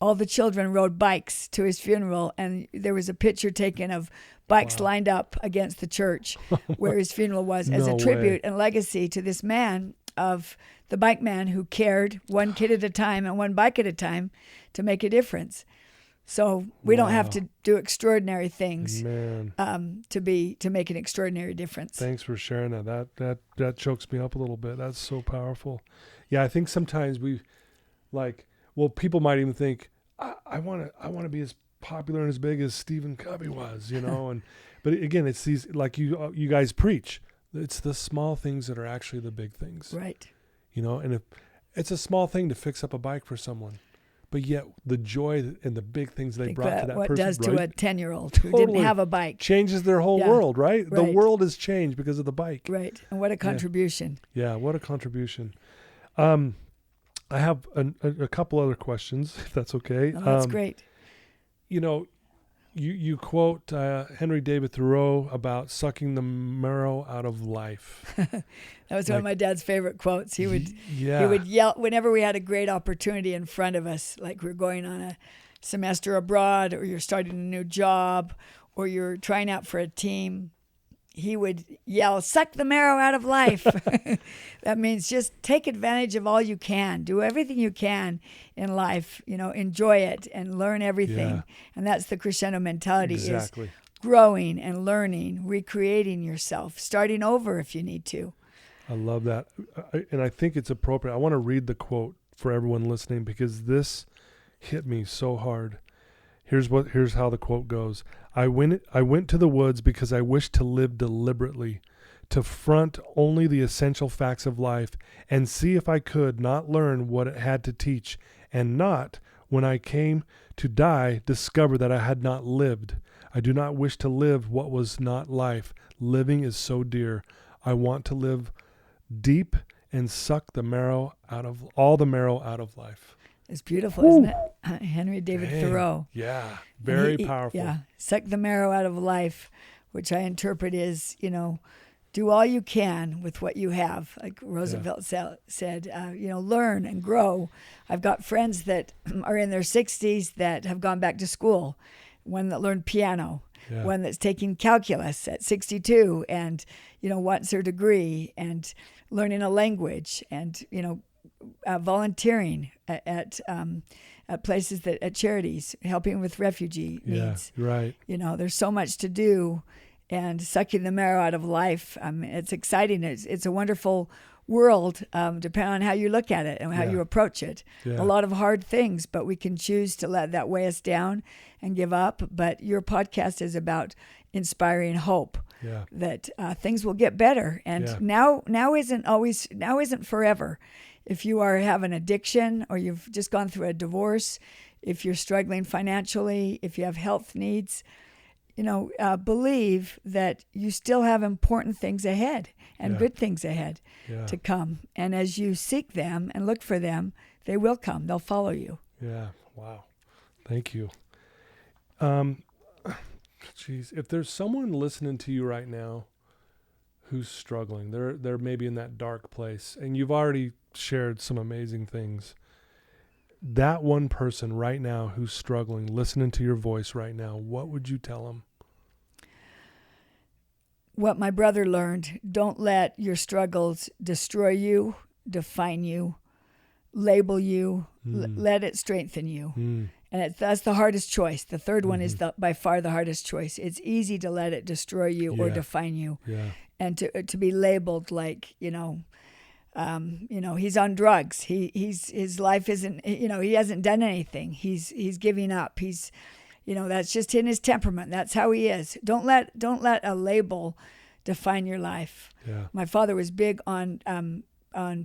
All the children rode bikes to his funeral. And there was a picture taken of bikes lined up against the church where his funeral was as a tribute and legacy to this man of the bike man who cared one kid at a time and one bike at a time to make a difference. So we don't have to do extraordinary things to make an extraordinary difference. Thanks for sharing that. That chokes me up a little bit. That's so powerful. Yeah, I think sometimes people might even think, I want to be as popular and as big as Stephen Covey was, but again, it's these, like you guys preach. It's the small things that are actually the big things. Right. And if it's a small thing to fix up a bike for someone, but yet the joy and the big things they brought to that what person. What does to a 10-year-old who didn't have a bike. Changes their whole world, right? The world has changed because of the bike. Right. And what a contribution. Yeah, what a contribution. I have a couple other questions, if that's okay. Oh, that's great. You quote Henry David Thoreau about sucking the marrow out of life. That was one of my dad's favorite quotes. He would yell whenever we had a great opportunity in front of us, like we're going on a semester abroad, or you're starting a new job, or you're trying out for a team. He would yell, "Suck the marrow out of life." That means just take advantage of all you can. Do everything you can in life. Enjoy it and learn everything. Yeah. And that's the crescendo mentality. Exactly. Is growing and learning, recreating yourself, starting over if you need to. I love that. And I think it's appropriate. I want to read the quote for everyone listening because this hit me so hard. Here's how the quote goes. I went to the woods because I wished to live deliberately, to front only the essential facts of life and see if I could not learn what it had to teach, and not, when I came to die, discover that I had not lived. I do not wish to live what was not life. Living is so dear. I want to live deep and suck all the marrow out of life. It's beautiful, isn't it? Henry David Thoreau. Yeah, very powerful. Yeah, suck the marrow out of life, which I interpret is, do all you can with what you have. Like Roosevelt said, learn and grow. I've got friends that are in their 60s that have gone back to school. One that learned piano, one that's taking calculus at 62 and, wants her degree, and learning a language, and, volunteering at places at charities, helping with refugee needs. Right. There's so much to do, and sucking the marrow out of life. It's exciting. It's a wonderful world, depending on how you look at it and how you approach it. Yeah. A lot of hard things, but we can choose to let that weigh us down and give up. But your podcast is about inspiring hope. Yeah. That things will get better, and now isn't forever. If you have an addiction, or you've just gone through a divorce, if you're struggling financially, if you have health needs, believe that you still have important things ahead and good things ahead to come. And as you seek them and look for them, they will come. They'll follow you. Yeah. Wow. Thank you. geez, if there's someone listening to you right now who's struggling, they're maybe in that dark place, and you've already shared some amazing things. That one person right now who's struggling, listening to your voice right now, what would you tell them? What my brother learned: don't let your struggles destroy you, define you, label you. Let it strengthen you. And that's the hardest choice. The third one is by far the hardest choice. It's easy to let it destroy you or define you, and to be labeled like, he's on drugs. His life isn't. He hasn't done anything. He's giving up. He's, that's just in his temperament. That's how he is. Don't let a label define your life. Yeah. My father was big on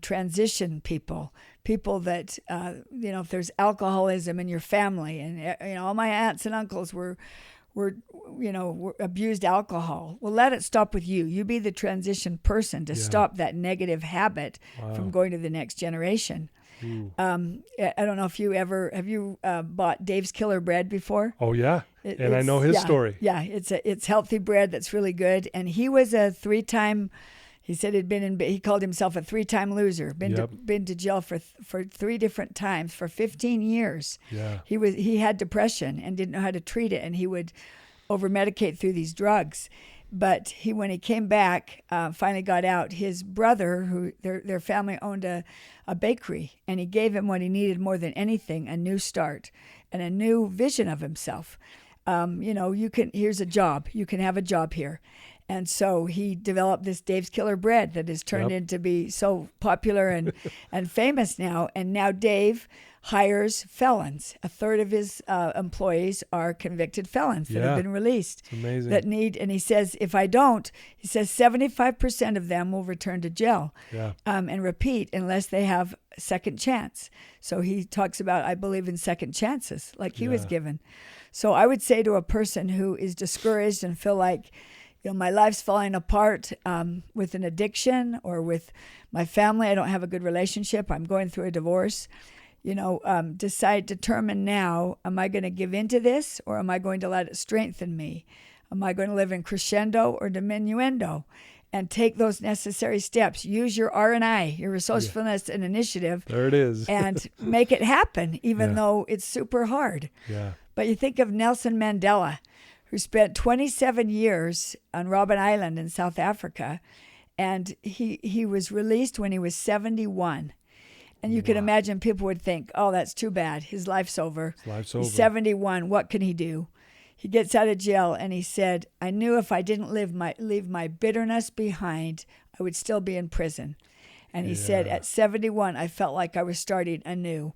transition people that, if there's alcoholism in your family, and, all my aunts and uncles were abused alcohol. Well, let it stop with you. You be the transition person to stop that negative habit from going to the next generation. I don't know if have you bought Dave's Killer bread before? Oh yeah. And I know his story. Yeah. It's healthy bread that's really good. And he was a 3-time, he said he called himself a 3-time loser. Been to jail for 3 different times for 15 years. Yeah. He had depression and didn't know how to treat it, and he would over medicate through these drugs. But when he came back, finally got out, his brother, who their family owned a bakery, and he gave him what he needed more than anything: a new start and a new vision of himself. Here's a job. You can have a job here. And so he developed this Dave's Killer bread that has turned into be so popular and famous now. And now Dave hires felons. A third of his employees are convicted felons that have been released. It's amazing. That need, and he says, if I don't, he says 75% of them will return to jail and repeat unless they have a second chance. So he talks about, I believe in second chances, like he was given. So I would say to a person who is discouraged and feel like, my life's falling apart with an addiction, or with my family, I don't have a good relationship, I'm going through a divorce. Determine now, am I going to give into this, or am I going to let it strengthen me? Am I going to live in crescendo or diminuendo? And take those necessary steps. Use your R&I, your resourcefulness and initiative. There it is. And make it happen, even though it's super hard. Yeah. But you think of Nelson Mandela, who spent 27 years on Robben Island in South Africa, and he was released when he was 71. And you can imagine people would think, oh, that's too bad. His life's over. He's 71. What can he do? He gets out of jail, and he said, I knew if I didn't leave my bitterness behind, I would still be in prison. And he said, at 71, I felt like I was starting anew.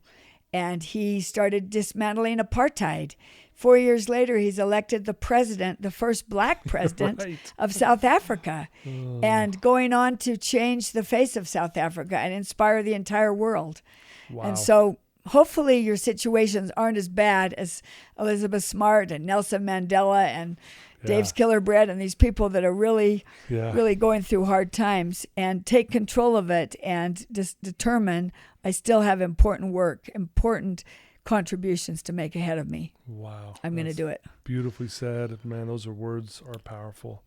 And he started dismantling apartheid. 4 years later, he's elected the first black president of South Africa, and going on to change the face of South Africa and inspire the entire world. Wow. And so hopefully your situations aren't as bad as Elizabeth Smart and Nelson Mandela and Dave's Killer bread and these people that are really going through hard times, and take control of it and just determine, I still have important contributions to make ahead of me. Wow. I'm going to do it. Beautifully said. Man, those words are powerful.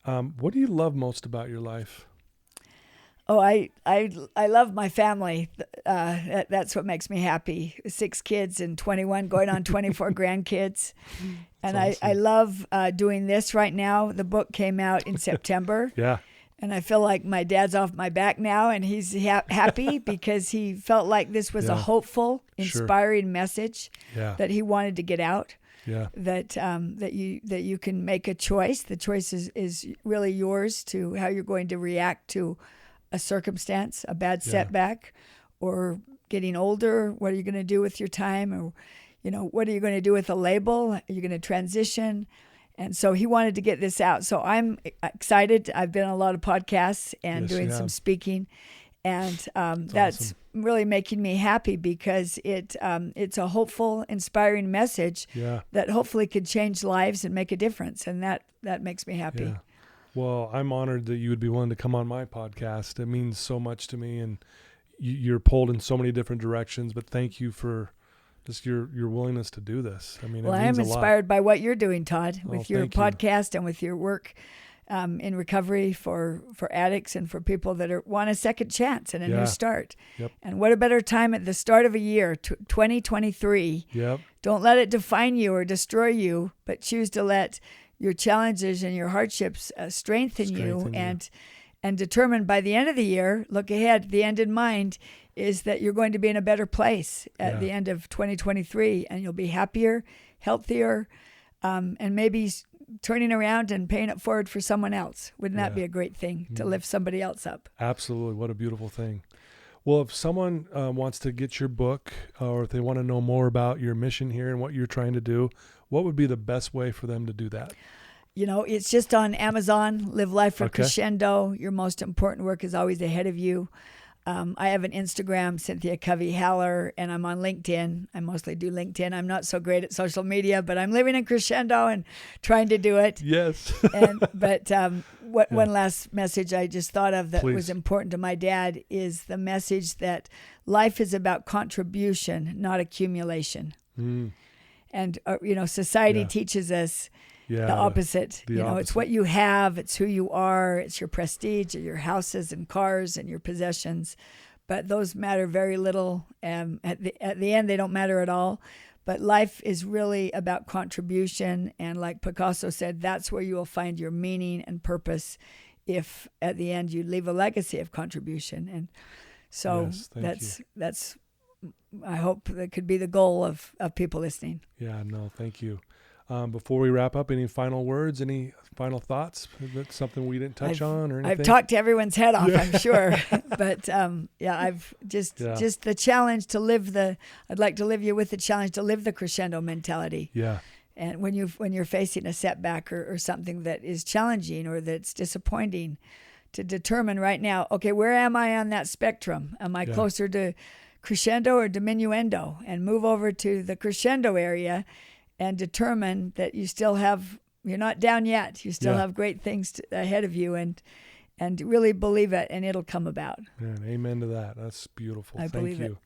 What do you love most about your life? Oh, I love my family. That's what makes me happy. 6 kids and 21, going on 24 grandkids. And awesome. I love doing this right now. The book came out in September. Yeah. And I feel like my dad's off my back now, and he's happy because he felt like this was a hopeful, inspiring message that he wanted to get out. Yeah. That you can make a choice. The choice is really yours to how you're going to react to a circumstance, a bad setback, or getting older. What are you going to do with your time? Or, what are you going to do with a label? Are you going to transition? And so he wanted to get this out. So I'm excited. I've been on a lot of podcasts and doing some speaking. And that's awesome. Really making me happy because it's a hopeful, inspiring message that hopefully could change lives and make a difference. And that makes me happy. Yeah. Well, I'm honored that you would be willing to come on my podcast. It means so much to me. And you're pulled in so many different directions. But thank you for just your willingness to do this. I mean, Well, it I means am a lot. inspired by what you're doing, Todd, with your thank you. podcast and with your work in recovery for addicts and for people that want a second chance and a new start. Yep. And what a better time at the start of a year, 2023. Yep. Don't let it define you or destroy you, but choose to let your challenges and your hardships strengthen you and determine by the end of the year, look ahead, the end in mind is that you're going to be in a better place at the end of 2023, and you'll be happier, healthier, and maybe turning around and paying it forward for someone else. Wouldn't that be a great thing to lift somebody else up? Absolutely. What a beautiful thing. Well, if someone wants to get your book or if they want to know more about your mission here and what you're trying to do, what would be the best way for them to do that? You know, it's just on Amazon, Live Life for Crescendo. Your most important work is always ahead of you. I have an Instagram, Cynthia Covey Haller, and I'm on LinkedIn. I mostly do LinkedIn. I'm not so great at social media, but I'm living in Crescendo and trying to do it. Yes. One last message I just thought of that was important to my dad is the message that life is about contribution, not accumulation. And, society teaches us the opposite. It's what you have, it's who you are, it's your prestige, your houses and cars and your possessions. But those matter very little. At the end, they don't matter at all. But life is really about contribution. And like Picasso said, that's where you will find your meaning and purpose if at the end you leave a legacy of contribution. And so that's I hope that could be the goal of people listening. Yeah, no, thank you. Before we wrap up, any final words, any final thoughts? Is that something we didn't touch on or anything? I've talked to everyone's head off, I'm sure. But I've just the challenge to live I'd like to live you with the challenge to live the crescendo mentality. Yeah. And when you're facing a setback or something that is challenging or that's disappointing, to determine right now, okay, where am I on that spectrum? Am I closer to crescendo or diminuendo? And move over to the crescendo area and determine that you're not down yet. You still have great things ahead of you, and really believe it, and it'll come about. Man, amen to that. That's beautiful. I believe Thank you. it.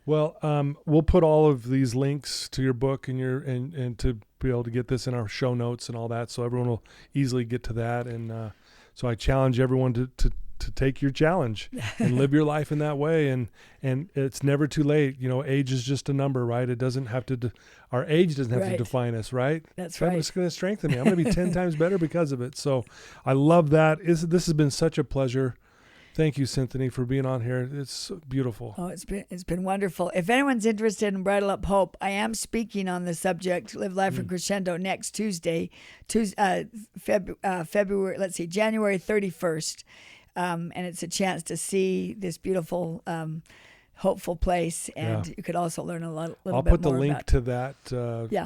Well, we'll put all of these links to your book and to be able to get this in our show notes and all that, so everyone will easily get to that. And so I challenge everyone to take your challenge and live your life in that way. And it's never too late. Age is just a number, right? It doesn't have to, our age doesn't have to define us, right? That's right. It's going to strengthen me. I'm going to be 10 times better because of it. So I love that. This has been such a pleasure. Thank you, Cynthia, for being on here. It's beautiful. Oh, it's been wonderful. If anyone's interested in Bridle Up Hope, I am speaking on the subject, Live Life in Crescendo, next Tuesday, February, January 31st. And it's a chance to see this beautiful, hopeful place. And you could also learn a little bit more. I'll put the link to that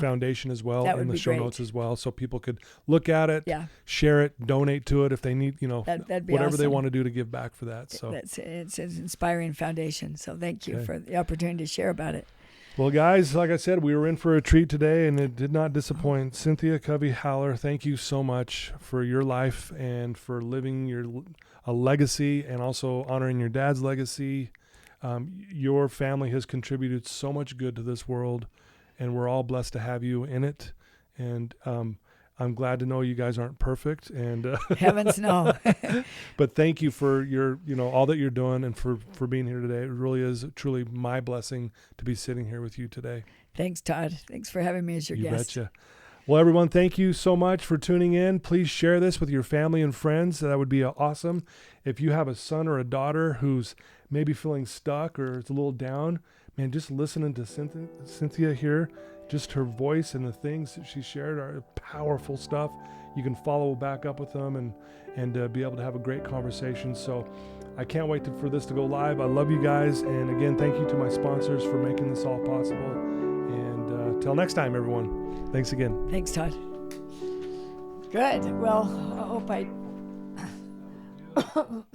foundation as well in the show notes as well, so people could look at it, share it, donate to it if they need, that'd be whatever awesome. they want to do to give back for that. So it's an inspiring foundation. So thank you for the opportunity to share about it. Well, guys, like I said, we were in for a treat today, and it did not disappoint. Cynthia Covey Haller, thank you so much for your life and for living a legacy and also honoring your dad's legacy. Your family has contributed so much good to this world, and we're all blessed to have you in it. And I'm glad to know you guys aren't perfect. And heavens no. But thank you for your, all that you're doing and for being here today. It really is truly my blessing to be sitting here with you today. Thanks, Todd. Thanks for having me as your guest. You betcha. Well, everyone, thank you so much for tuning in. Please share this with your family and friends. That would be awesome. If you have a son or a daughter who's maybe feeling stuck or is a little down, man, just listening to Cynthia here, just her voice and the things that she shared are powerful stuff. You can follow back up with them and be able to have a great conversation. So I can't wait for this to go live. I love you guys. And again, thank you to my sponsors for making this all possible. And till next time, everyone. Thanks again. Thanks, Todd. Good. Well, I hope